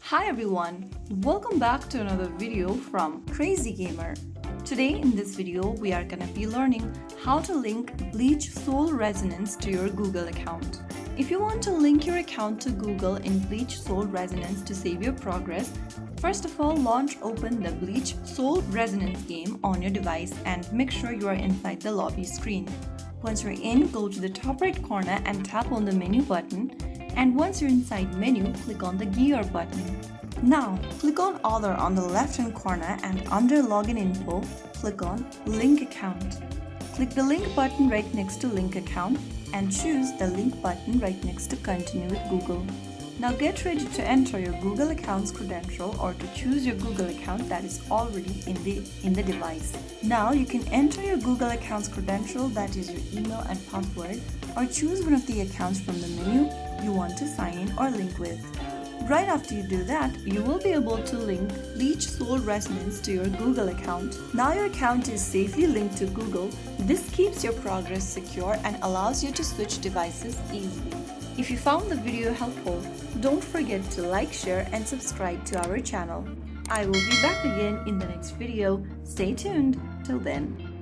Hi everyone, welcome back to another video from Crazy Gamer. Today in this video we are gonna be learning how to link BLEACH Soul Resonance to your Google account. If you want to link your account to Google in BLEACH Soul Resonance to save your progress, first of all open the BLEACH Soul Resonance game on your device and make sure you are inside the lobby screen. Once you're in, go to the top right corner and tap on the menu button. And once you're inside menu, click on the gear button. Now, click on Other on the left hand corner and under Login Info, click on Link Account. Click the link button right next to Link Account and choose the link button right next to Continue with Google. Now get ready to enter your Google account's credential or to choose your Google account that is already in the device. Now you can enter your Google account's credential, that is your email and password, or choose one of the accounts from the menu you want to sign in or link with. Right after you do that, you will be able to link BLEACH Soul Resonance to your Google account. Now your account is safely linked to Google. This keeps your progress secure and allows you to switch devices easily. If you found the video helpful, don't forget to like, share and subscribe to our channel. I will be back again in the next video. Stay tuned. Till then.